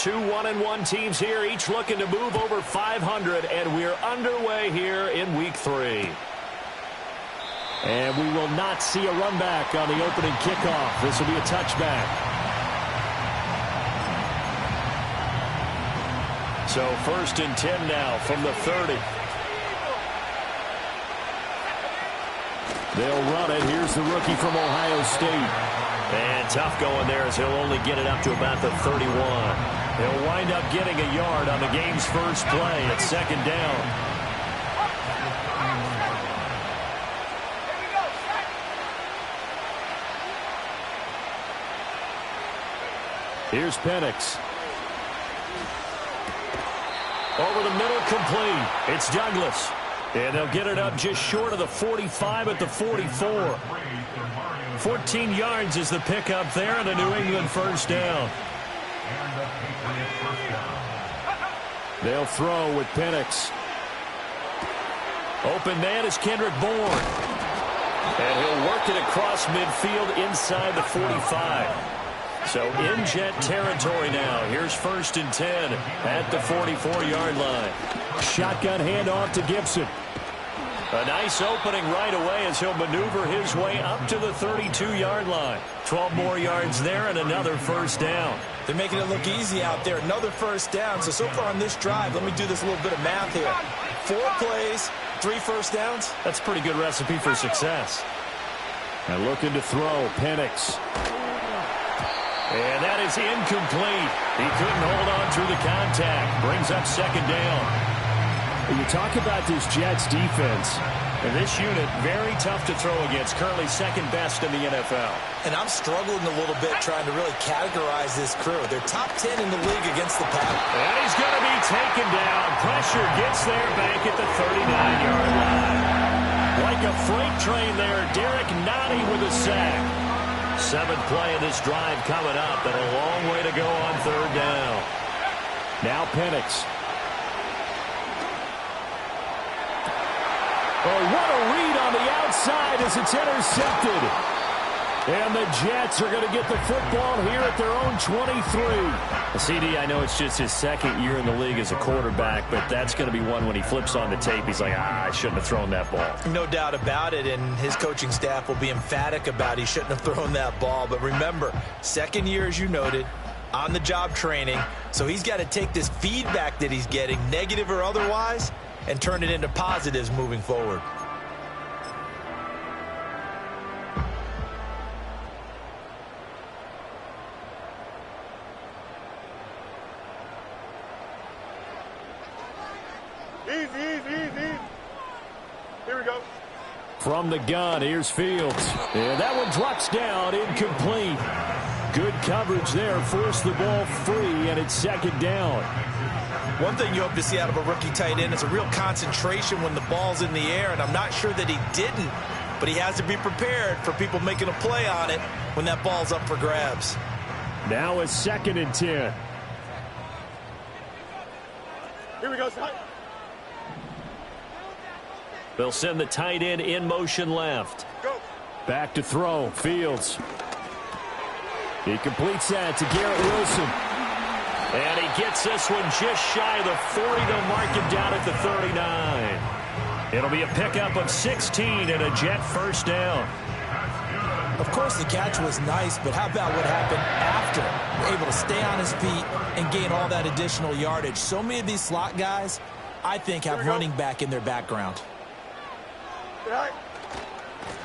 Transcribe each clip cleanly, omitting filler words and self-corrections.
Two 1-1 teams here, each looking to move over 500, and we're underway here in Week 3. And we will not see a run back on the opening kickoff. This will be a touchback. So 1st and 10 now from the 30. They'll run it. Here's the rookie from Ohio State. And tough going there as he'll only get it up to about the 31. He'll wind up getting a yard on the game's first play at 2nd down. Here's Penix. Over the middle, complete. It's Douglas. And they'll get it up just short of the 45 at the 44. 14 yards is the pickup there, and a New England 1st down. They'll throw with Penix. Open man is Kendrick Bourne. And he'll work it across midfield inside the 45. So in Jet territory now. Here's 1st and 10 at the 44-yard line. Shotgun handoff to Gibson. A nice opening right away as he'll maneuver his way up to the 32-yard line. 12 more yards there and another 1st down. They're making it look easy out there. Another 1st down. So far on this drive, let me do this little bit of math here. 4 plays, 3 1st downs. That's a pretty good recipe for success. And looking to throw, Penix. And that is incomplete. He couldn't hold on through the contact. Brings up 2nd down. When you talk about this Jets defense, and this unit, very tough to throw against. Currently 2nd best in the NFL. And I'm struggling a little bit trying to really categorize this crew. They're top 10 in the league against the pass. And he's going to be taken down. Pressure gets there back at the 39-yard line. Like a freight train there, Derek Nottie with a sack. 7th play of this drive coming up, and a long way to go on 3rd down. Now Penix. Oh, what a read on the outside as it's intercepted. And the Jets are going to get the football here at their own 23. CD, I know it's just his 2nd year in the league as a quarterback, but that's going to be one when he flips on the tape. He's like, I shouldn't have thrown that ball. No doubt about it, and his coaching staff will be emphatic about he shouldn't have thrown that ball. But remember, 2nd year, as you noted, on-the-job training. So he's got to take this feedback that he's getting, negative or otherwise, and turn it into positives moving forward. Easy. Here we go. From the gun, here's Fields. And that one drops down, incomplete. Good coverage there, forced the ball free, and it's 2nd down. One thing you hope to see out of a rookie tight end is a real concentration when the ball's in the air, and I'm not sure that he didn't, but he has to be prepared for people making a play on it when that ball's up for grabs. Now it's 2nd and 10. Here we go, son. They'll send the tight end in motion left. Go. Back to throw, Fields. He completes that to Garrett Wilson. And he gets this one just shy of the 40. They'll mark him down at the 39. It'll be a pickup of 16 and a Jet 1st down. Of course, the catch was nice, but how about what happened after? Able to stay on his feet and gain all that additional yardage. So many of these slot guys, I think, have running back in their background.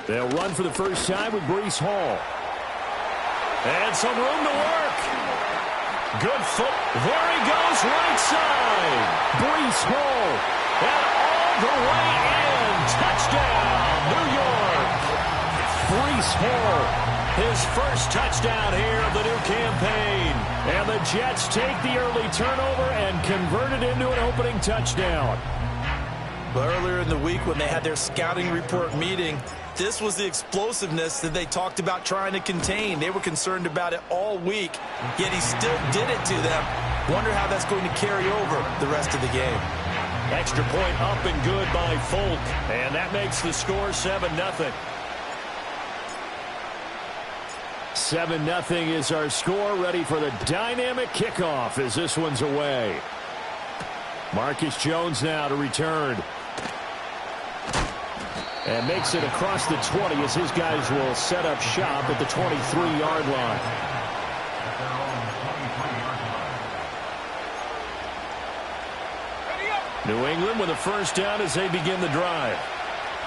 They'll run for the first time with Breece Hall. And some room to work. Good foot. There he goes, right side. Breece Hall. And all the way in. Touchdown, New York. Breece Hall. His first touchdown here of the new campaign. And the Jets take the early turnover and convert it into an opening touchdown. But earlier in the week when they had their scouting report meeting, this was the explosiveness that they talked about trying to contain. They were concerned about it all week, yet he still did it to them. Wonder how that's going to carry over the rest of the game. Extra point up and good by Folk, and that makes the score 7-0. 7-0 is our score, ready for the dynamic kickoff as this one's away. Marcus Jones now to return. And makes it across the 20 as his guys will set up shop at the 23-yard line. New England with a first down as they begin the drive.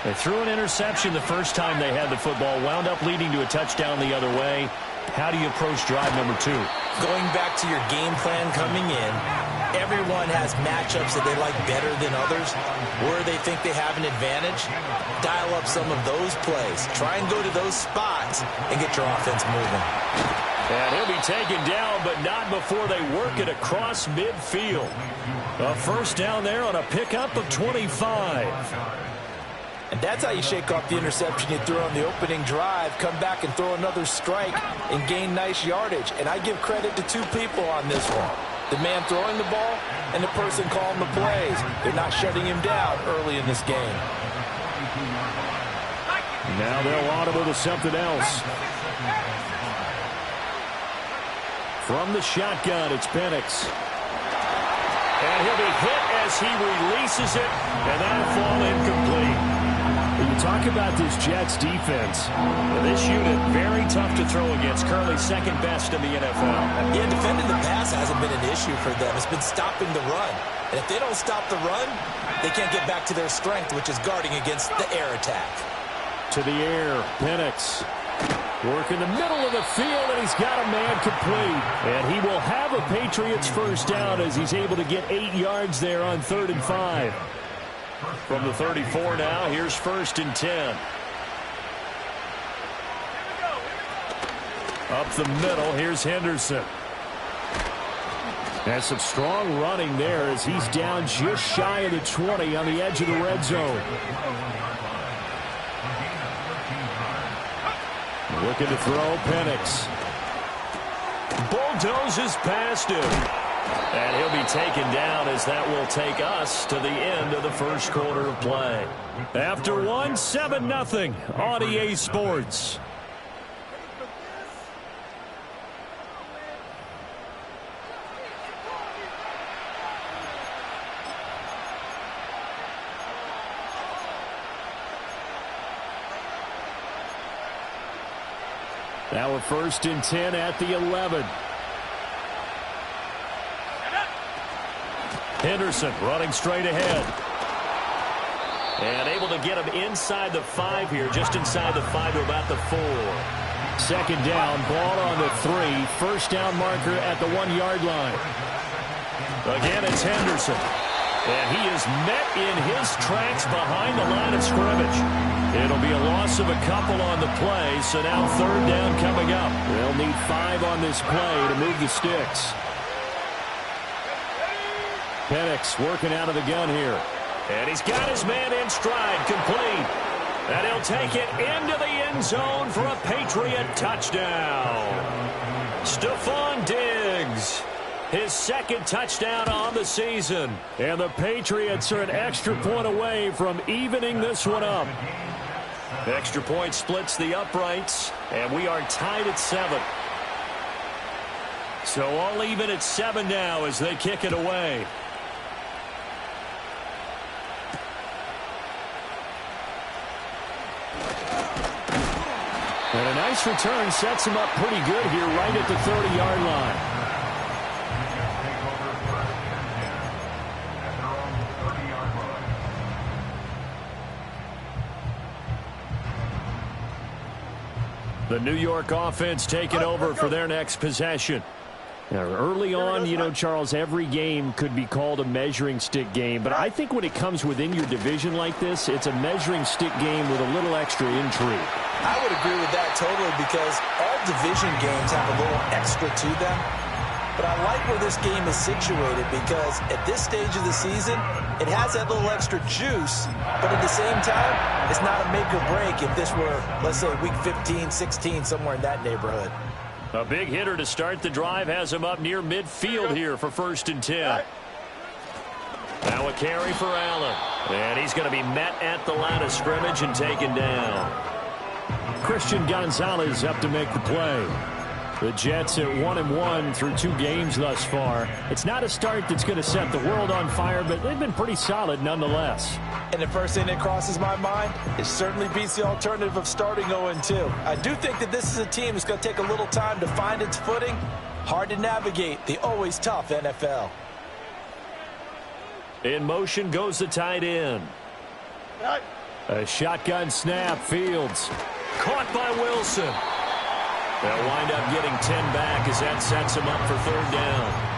They threw an interception the first time they had the football, wound up leading to a touchdown the other way. How do you approach drive number 2? Going back to your game plan coming in, everyone has matchups that they like better than others. Where they think they have an advantage, dial up some of those plays. Try and go to those spots and get your offense moving. And he'll be taken down, but not before they work it across midfield. A first down there on a pickup of 25. And that's how you shake off the interception you threw on the opening drive, come back and throw another strike and gain nice yardage. And I give credit to two people on this one. The man throwing the ball and the person calling the plays. They're not shutting him down early in this game. Now they'll audible to something else. From the shotgun, it's Penix. And he'll be hit as he releases it, and that'll fall incomplete. You talk about this Jets defense. This unit, very tough to throw against. Currently second best in the NFL. Yeah, defending the pass hasn't been an issue for them. It's been stopping the run. And if they don't stop the run, they can't get back to their strength, which is guarding against the air attack. To the air, Penix. Work in the middle of the field, and he's got a man complete. And he will have a Patriots first down as he's able to get 8 yards there on 3rd and 5. From the 34 now, here's 1st and 10. Up the middle, here's Henderson. That's some strong running there as he's down just shy of the 20 on the edge of the red zone. Looking to throw, Penix. Bulldozes past him. And he'll be taken down as that will take us to the end of the first quarter of play. After 7-0 on EA Sports. Now a 1st and 10 at the 11. Henderson running straight ahead. And able to get him inside the 5 here, just inside the 5 to about the 4. 2nd down, ball on the 3. First down marker at the 1-yard line. Again, it's Henderson. And he is met in his tracks behind the line of scrimmage. It'll be a loss of a couple on the play, so now 3rd down coming up. They'll need 5 on this play to move the sticks. Penix working out of the gun here. And he's got his man in stride, complete. And he'll take it into the end zone for a Patriot touchdown. Stephon Diggs, his 2nd touchdown on the season. And the Patriots are an extra point away from evening this one up. Extra point splits the uprights, and we are tied at 7. So all even at 7 now as they kick it away. And a nice return sets him up pretty good here right at the 30-yard line. The New York offense taking over for their next possession. Now, early on, you know, Charles, every game could be called a measuring stick game. But I think when it comes within your division like this, it's a measuring stick game with a little extra intrigue. I would agree with that totally because all division games have a little extra to them. But I like where this game is situated because at this stage of the season, it has that little extra juice. But at the same time, it's not a make or break if this were, let's say, week 15, 16, somewhere in that neighborhood. A big hitter to start the drive has him up near midfield here for 1st and 10. Now a carry for Allen. And he's going to be met at the line of scrimmage and taken down. Christian Gonzalez up to make the play. The Jets at 1-1 through 2 games thus far. It's not a start that's going to set the world on fire, but they've been pretty solid nonetheless. And the first thing that crosses my mind, it certainly beats the alternative of starting 0-2. I do think that this is a team that's going to take a little time to find its footing. Hard to navigate the always tough NFL. In motion goes the tight end. A shotgun snap, Fields. Caught by Wilson. They'll wind up getting 10 back as that sets him up for 3rd down.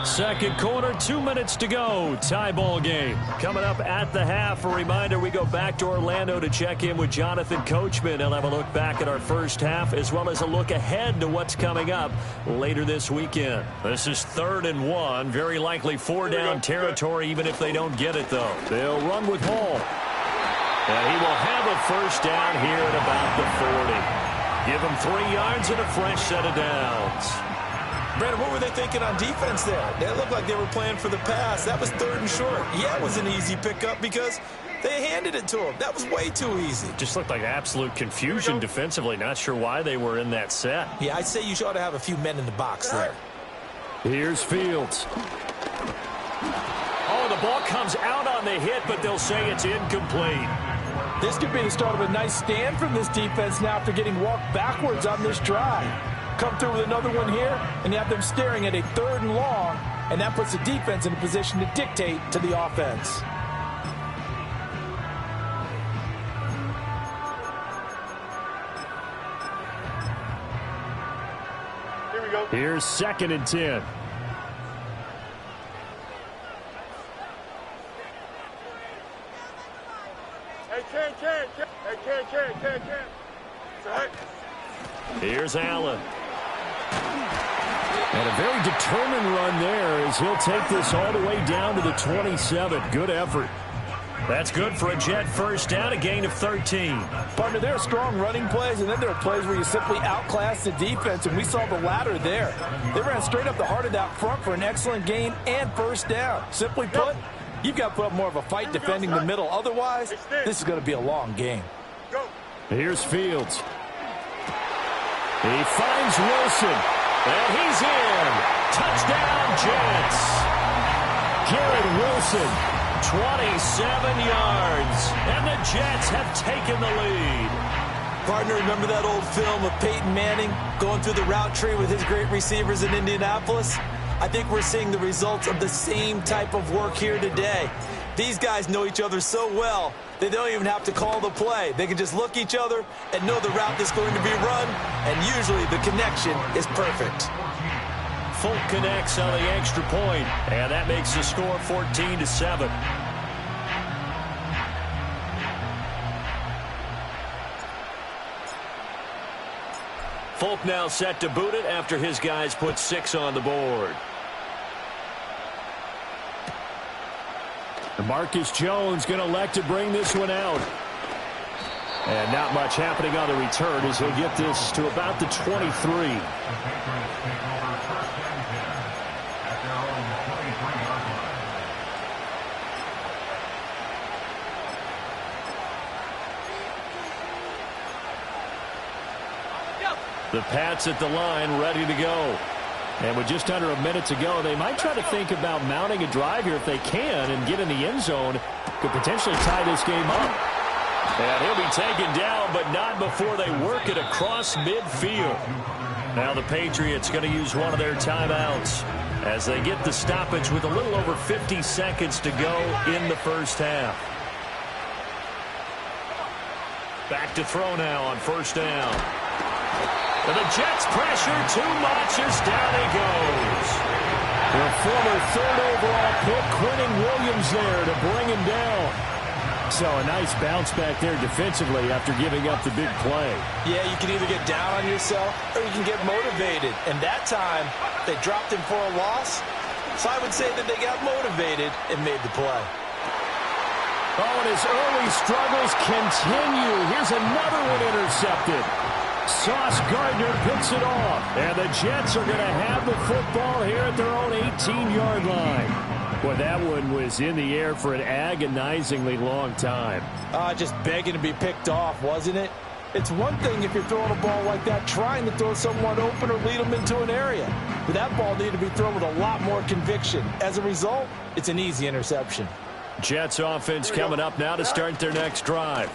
Second quarter, 2 minutes to go. Tie ball game. Coming up at the half, a reminder we go back to Orlando to check in with Jonathan Coachman. He'll have a look back at our first half as well as a look ahead to what's coming up later this weekend. This is 3rd and 1. Very likely 4-down territory even if they don't get it, though. They'll run with Hall. And he will have a first down here at about the 40. Give him 3 yards and a fresh set of downs. Brandon, what were they thinking on defense there? They looked like they were playing for the pass. That was 3rd and short. Yeah, it was an easy pickup because they handed it to him. That was way too easy. Just looked like absolute confusion defensively. Not sure why they were in that set. Yeah, I'd say you ought to have a few men in the box there. Here's Fields. Oh, the ball comes out on the hit, but they'll say it's incomplete. This could be the start of a nice stand from this defense now after getting walked backwards on this drive. Come through with another one here, and you have them staring at a 3rd and long, and that puts the defense in a position to dictate to the offense. Here we go. Here's 2nd and 10. Hey, Sorry. Here's Allen. And a very determined run there as he'll take this all the way down to the 27. Good effort. That's good for a Jet first down, a gain of 13. Partner, there are strong running plays, and then there are plays where you simply outclass the defense, and we saw the latter there. They ran straight up the heart of that front for an excellent gain and first down. Simply put, you've got to put up more of a fight defending the middle. Otherwise, this is going to be a long game. Here's Fields. He finds Wilson, and he's in. Touchdown, Jets. Garrett Wilson, 27 yards, and the Jets have taken the lead. Partner, remember that old film of Peyton Manning going through the route tree with his great receivers in Indianapolis? I think we're seeing the results of the same type of work here today. These guys know each other so well, they don't even have to call the play. They can just look each other and know the route that's going to be run, and usually the connection is perfect. Folk connects on the extra point, and that makes the score 14-7. Folk now set to boot it after his guys put 6 on the board. Marcus Jones going to elect to bring this one out. And not much happening on the return as he'll get this to about the 23. The Pats at the line ready to go. And with just under a minute to go, they might try to think about mounting a drive here if they can and get in the end zone. Could potentially tie this game up. And he'll be taken down, but not before they work it across midfield. Now the Patriots going to use one of their timeouts as they get the stoppage with a little over 50 seconds to go in the first half. Back to throw now on first down. And the Jets pressure too much as down he goes. Their former 3rd overall pick, Quinnen Williams there to bring him down. So a nice bounce back there defensively after giving up the big play. Yeah, you can either get down on yourself or you can get motivated. And that time, they dropped him for a loss. So I would say that they got motivated and made the play. Oh, and his early struggles continue. Here's another one intercepted. Sauce Gardner picks it off. And the Jets are going to have the football here at their own 18-yard line. Boy, that one was in the air for an agonizingly long time. Just begging to be picked off, wasn't it? It's one thing if you're throwing a ball like that, trying to throw someone open or lead them into an area. But that ball needed to be thrown with a lot more conviction. As a result, it's an easy interception. Jets offense coming up now to start their next drive.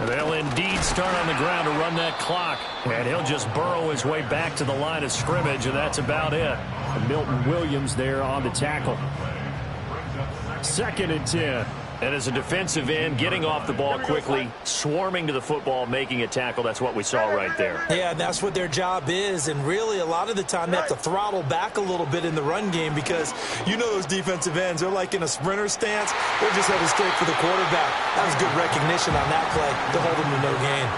They'll indeed start on the ground to run that clock. And he'll just burrow his way back to the line of scrimmage, and that's about it. And Milton Williams there on the tackle. 2nd and 10. And as a defensive end, getting off the ball quickly, swarming to the football, making a tackle, that's what we saw right there. Yeah, and that's what their job is. And really, a lot of the time, they have to throttle back a little bit in the run game because you know those defensive ends, they're like in a sprinter stance. They're just headed straight for the quarterback. That was good recognition on that play to hold them to no gain.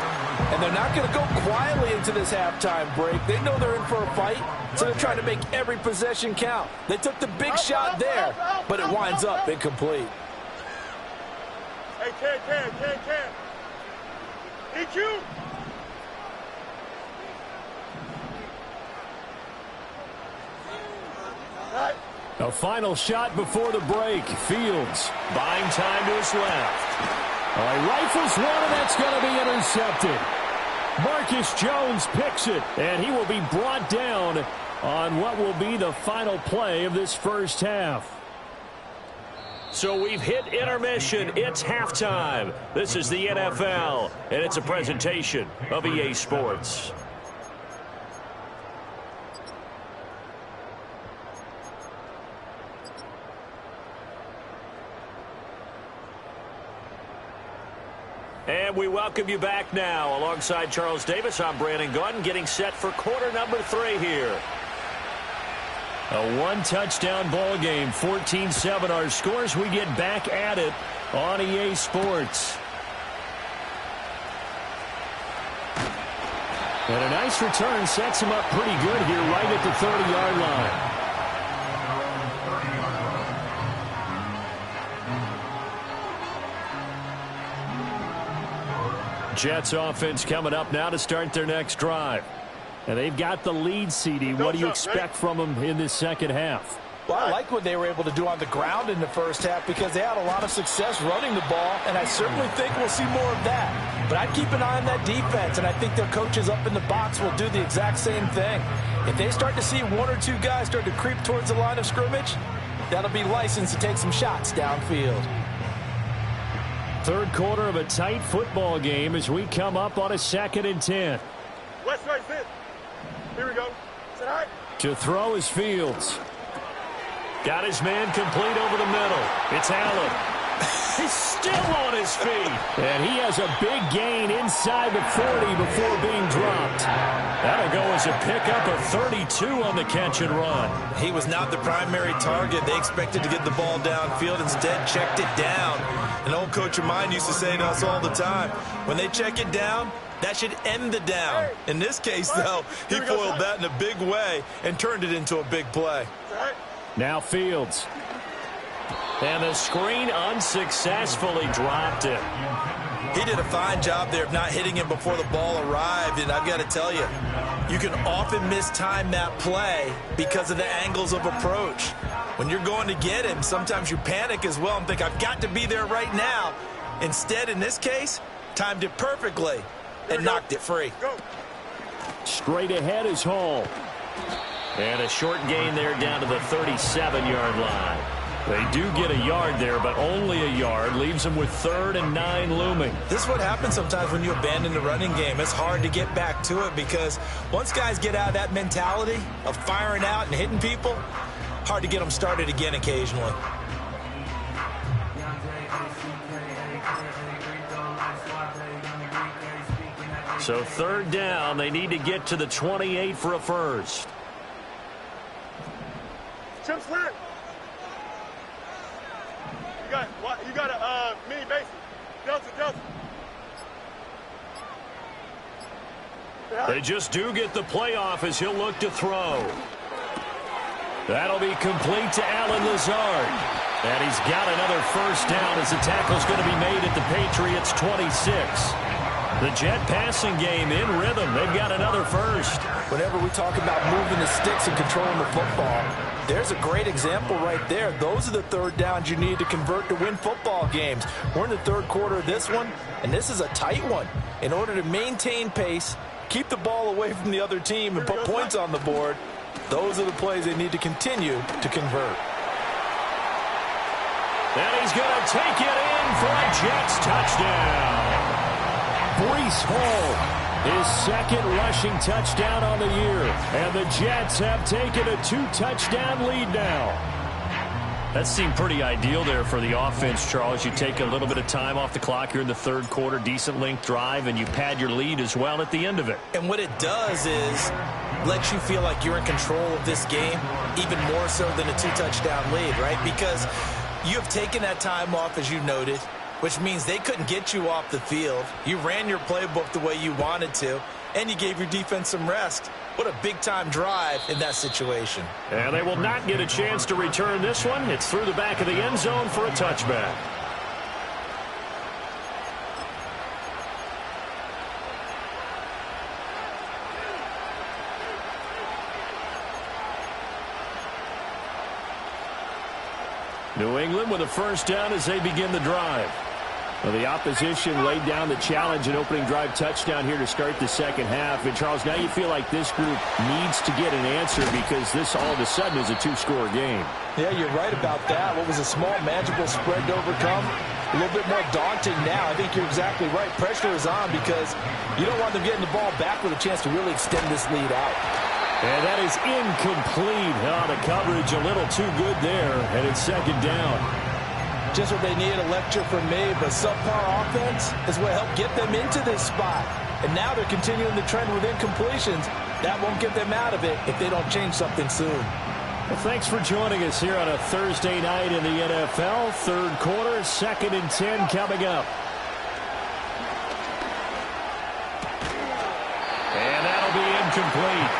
And they're not going to go quietly into this halftime break. They know they're in for a fight, so they're trying to make every possession count. They took the big shot there, but it winds up incomplete. Hey, Cam. Need you. Right. A final shot before the break. Fields buying time to his left. Rifles one, and that's going to be intercepted. Marcus Jones picks it, and he will be brought down on what will be the final play of this first half. So we've hit intermission. It's halftime. This is the NFL, and it's a presentation of EA Sports. And we welcome you back now. Alongside Charles Davis, I'm Brandon Gaudin, getting set for quarter number 3 here. A one-touchdown ball game, 14-7 our scores. We get back at it on EA Sports. And a nice return sets him up pretty good here right at the 30-yard line. Jets offense coming up now to start their next drive. And they've got the lead, CD. What do you expect from them in this second half? Well, I like what they were able to do on the ground in the first half because they had a lot of success running the ball, and I certainly think we'll see more of that. But I'd keep an eye on that defense, and I think their coaches up in the box will do the exact same thing. If they start to see 1 or 2 guys start to creep towards the line of scrimmage, that'll be licensed to take some shots downfield. Third quarter of a tight football game as we come up on a 2nd and 10. West right fit. Here we go. Sit high. To throw is Fields. Got his man complete over the middle. It's Allen. He's still on his feet. And he has a big gain inside the 40 before being dropped. That'll go as a pickup of 32 on the catch and run. He was not the primary target. They expected to get the ball downfield. Instead, checked it down. An old coach of mine used to say to us all the time, when they check it down, that should end the down. In this case, though, he foiled that in a big way and turned it into a big play. Now Fields. And the screen unsuccessfully dropped it. He did a fine job there of not hitting him before the ball arrived, and I've got to tell you, you can often mistime that play because of the angles of approach. When you're going to get him, sometimes you panic as well and think, I've got to be there right now. Instead, in this case, timed it perfectly and knocked it free. Straight ahead is Hall. And a short gain there down to the 37-yard line. They do get a yard there, but only a yard. Leaves them with 3rd and 9 looming. This is what happens sometimes when you abandon the running game. It's hard to get back to it because once guys get out of that mentality of firing out and hitting people, hard to get them started again occasionally. So 3rd down, they need to get to the 28 for a first. Chip slant. You got a mini basic. Delta. They just do get the playoff as he'll look to throw. That'll be complete to Allen Lazard. And he's got another first down as the tackle's going to be made at the Patriots' 26. The Jet passing game in rhythm. They've got another first. Whenever we talk about moving the sticks and controlling the football, there's a great example right there. Those are the third downs you need to convert to win football games. We're in the third quarter of this one, and this is a tight one. In order to maintain pace, keep the ball away from the other team, and put points on the board, those are the plays they need to continue to convert. And he's going to take it in for a Jets touchdown. Breece Hall, his second rushing touchdown on the year. And the Jets have taken a 2-touchdown lead now. That seemed pretty ideal there for the offense, Charles. You take a little bit of time off the clock here in the third quarter, decent length drive, and you pad your lead as well at the end of it. And what it does is lets you feel like you're in control of this game, even more so than a 2-touchdown lead, right? Because you have taken that time off, as you noted, which means they couldn't get you off the field. You ran your playbook the way you wanted to, and you gave your defense some rest. What a big-time drive in that situation. And they will not get a chance to return this one. It's through the back of the end zone for a touchback. New England with a first down as they begin the drive. Well, the opposition laid down the challenge and opening drive touchdown here to start the second half. And, Charles, now you feel like this group needs to get an answer because this all of a sudden is a 2-score game. Yeah, you're right about that. What was a small, manageable spread to overcome, a little bit more daunting now. I think you're exactly right. Pressure is on because you don't want them getting the ball back with a chance to really extend this lead out. And that is incomplete. Oh, the coverage a little too good there, and it's second down. Just what they need, a lecture from me, but subpar offense is what helped get them into this spot. And now they're continuing the trend with incompletions. That won't get them out of it if they don't change something soon. Well, thanks for joining us here on a Thursday night in the NFL. Third quarter, 2nd and 10 coming up. And that'll be incomplete.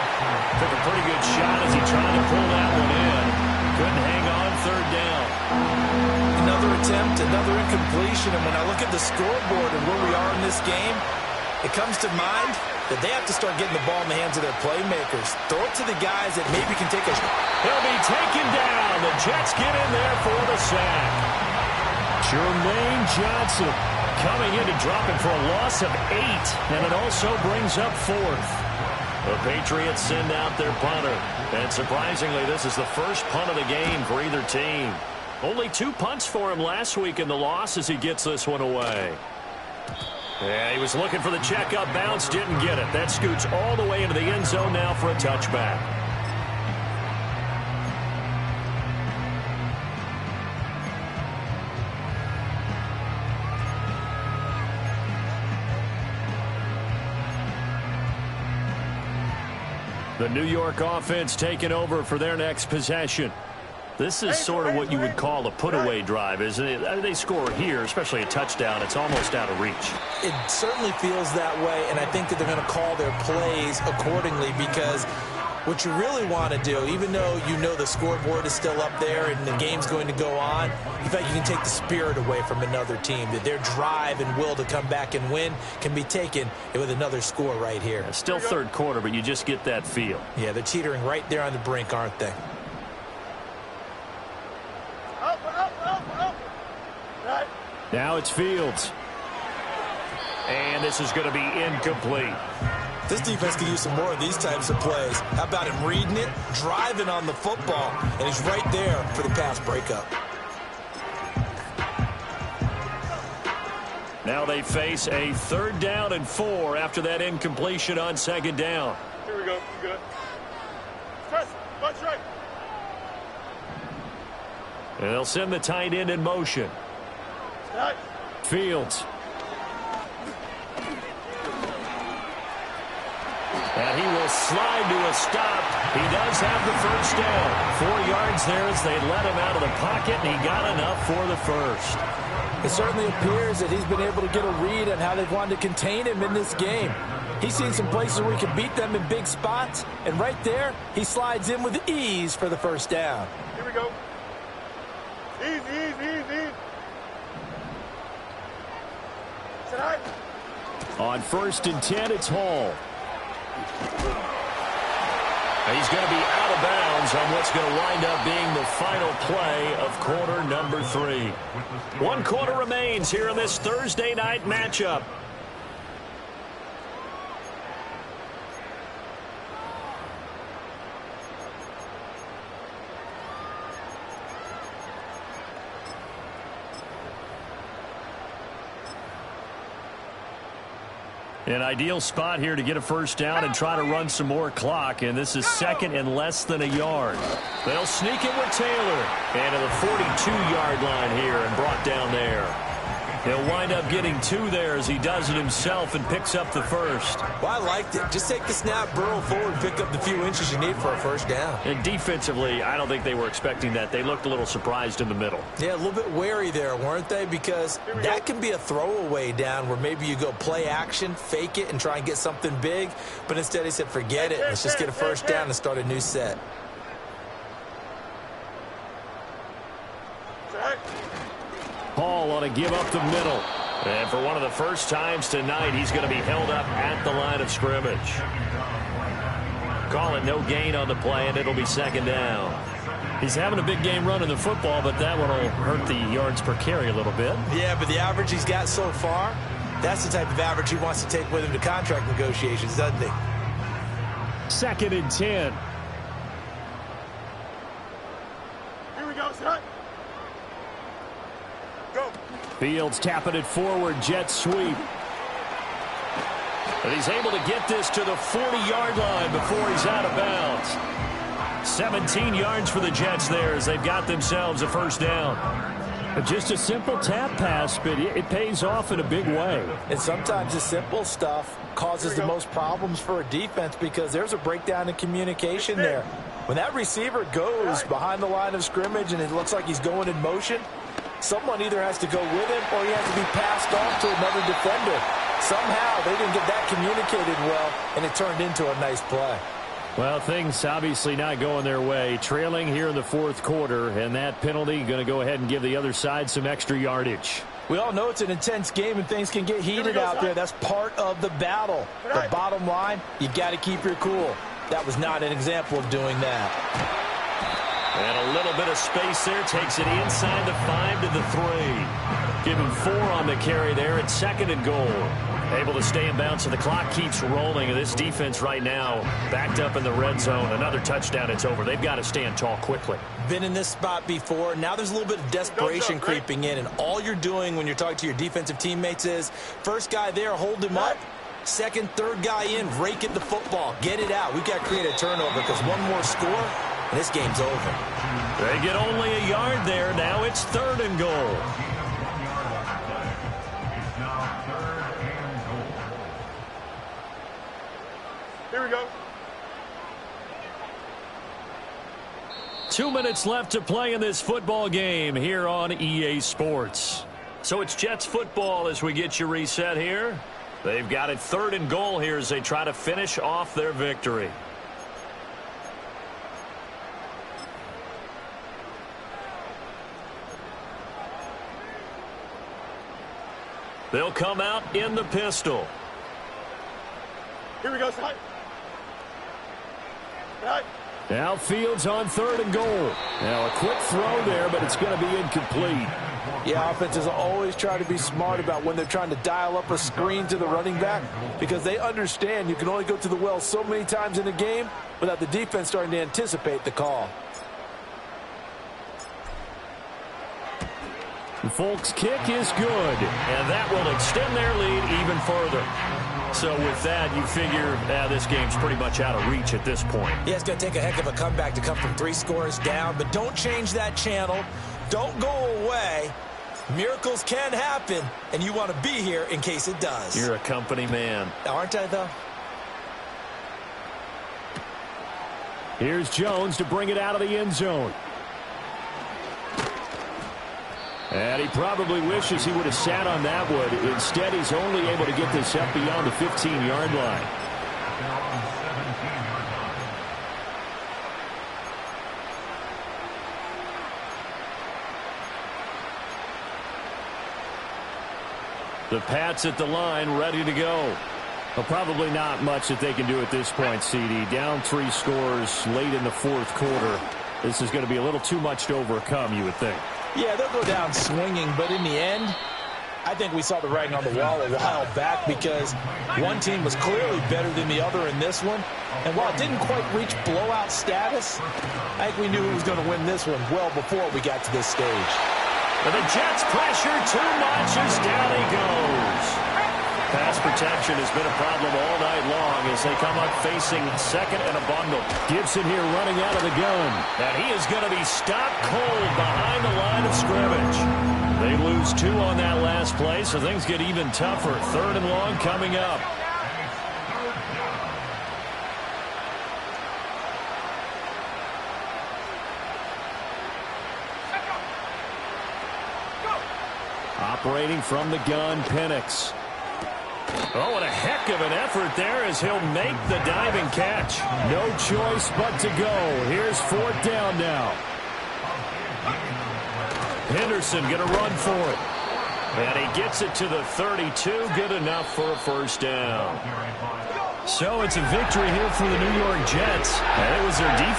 Took a pretty good shot as he tried to pull that one in. Couldn't hang on, third down. Another attempt, another incompletion, and when I look at the scoreboard and where we are in this game, it comes to mind that they have to start getting the ball in the hands of their playmakers. Throw it to the guys that maybe can take a... He'll be taken down. The Jets get in there for the sack. Jermaine Johnson coming in to drop him for a loss of 8, and it also brings up 4th. The Patriots send out their punter, and surprisingly, this is the first punt of the game for either team. Only 2 punts for him last week in the loss as he gets this one away. Yeah, he was looking for the checkup bounce, didn't get it. That scoots all the way into the end zone now for a touchback. The New York offense taking over for their next possession. This is sort of what you would call a put-away drive, isn't it? They score here, especially a touchdown. It's almost out of reach. It certainly feels that way, and I think that they're going to call their plays accordingly because what you really want to do, even though you know the scoreboard is still up there and the game's going to go on, in fact, you can take the spirit away from another team, that their drive and will to come back and win can be taken with another score right here. Yeah, still third quarter, but you just get that feel. Yeah, they're teetering right there on the brink, aren't they? Now it's Fields. And this is going to be incomplete. This defense could use some more of these types of plays. How about him reading it, driving on the football, and he's right there for the pass breakup. Now they face a 3rd down and 4 after that incompletion on 2nd down. Here we go. We're good. Press. Watch right. And they'll send the tight end in motion. Nice. Fields. And he will slide to a stop. He does have the first down. 4 yards there as they let him out of the pocket, and he got enough for the first. It certainly appears that he's been able to get a read on how they've wanted to contain him in this game. He's seen some places where he can beat them in big spots, and right there, he slides in with ease for the first down. Here we go. Easy. Sit high. On 1st and 10, it's Hall. He's going to be out of bounds on what's going to wind up being the final play of quarter number 3. 1 quarter remains here in this Thursday night matchup. An ideal spot here to get a first down and try to run some more clock, and this is 2nd and less than a yard. They'll sneak it with Taylor and to the 42-yard line here and brought down there. He'll wind up getting 2 there as he does it himself and picks up the first. Well, I liked it. Just take the snap, burrow forward, pick up the few inches you need for a first down. And defensively, I don't think they were expecting that. They looked a little surprised in the middle. Yeah, a little bit wary there, weren't they? Because that can be a throwaway down where maybe you go play action, fake it, and try and get something big. But instead he said, forget it. Let's just get a first down and start a new set. Hall on a give up the middle. And for one of the first times tonight, he's going to be held up at the line of scrimmage. Call it no gain on the play, and it'll be 2nd down. He's having a big game running the football, but that one will hurt the yards per carry a little bit. Yeah, but the average he's got so far, that's the type of average he wants to take with him to contract negotiations, doesn't he? 2nd and 10. Here we go, son. Go. Fields tapping it forward, jet sweep. And he's able to get this to the 40-yard line before he's out of bounds. 17 yards for the Jets there as they've got themselves a first down. Just a simple tap pass, but it pays off in a big way. And sometimes the simple stuff causes the most problems for a defense because there's a breakdown in communication there. When that receiver goes behind the line of scrimmage and it looks like he's going in motion, someone either has to go with him or he has to be passed off to another defender. Somehow they didn't get that communicated well, and it turned into a nice play. Well, things obviously not going their way. Trailing here in the 4th quarter, and that penalty going to go ahead and give the other side some extra yardage. We all know it's an intense game and things can get heated out there. That's part of the battle. The bottom line, you got to keep your cool. That was not an example of doing that. And a little bit of space there. Takes it inside the 5 to the 3. Give him 4 on the carry there at 2nd and goal. Able to stay in bounds, so the clock keeps rolling. And this defense right now backed up in the red zone. Another touchdown, it's over. They've got to stand tall quickly. Been in this spot before. Now there's a little bit of desperation creeping in. And all you're doing when you're talking to your defensive teammates is, first guy there, hold him up. Second, third guy in, rake at the football. Get it out. We've got to create a turnover because one more score, and this game's over. They get only a yard there. Now it's 3rd and goal. Here we go. 2 minutes left to play in this football game here on EA Sports. So it's Jets football as we get you reset here. They've got it 3rd and goal here as they try to finish off their victory. They'll come out in the pistol. Here we go, son. Right. Now Fields on 3rd and goal. Now a quick throw there, but it's going to be incomplete. Yeah, offenses always try to be smart about when they're trying to dial up a screen to the running back because they understand you can only go to the well so many times in a game without the defense starting to anticipate the call. Folks' kick is good, and that will extend their lead even further. So with that, you figure this game's pretty much out of reach at this point. Yeah, it's going to take a heck of a comeback to come from 3 scores down, but don't change that channel. Don't go away. Miracles can happen, and you want to be here in case it does. You're a company man. Aren't I, though? Here's Jones to bring it out of the end zone. And he probably wishes he would have sat on that one. Instead, he's only able to get this up beyond the 15-yard line. The Pats at the line, ready to go. Well, probably not much that they can do at this point, CD. Down 3 scores late in the fourth quarter. This is going to be a little too much to overcome, you would think. Yeah, they'll go down swinging, but in the end, I think we saw the writing on the wall a while back because one team was clearly better than the other in this one. And while it didn't quite reach blowout status, I think we knew who was going to win this one well before we got to this stage. And the Jets pressure too much as down he goes. Pass protection has been a problem all night long as they come up facing second and a bundle. Gibson here running out of the gun. And he is going to be stopped cold behind the line of scrimmage. They lose 2 on that last play, so things get even tougher. 3rd and long coming up. Operating from the gun, Penix. Oh, and a heck of an effort there as he'll make the diving catch. No choice but to go. Here's 4th down now. Henderson going to run for it. And he gets it to the 32. Good enough for a first down. So it's a victory here for the New York Jets. And it was their defense.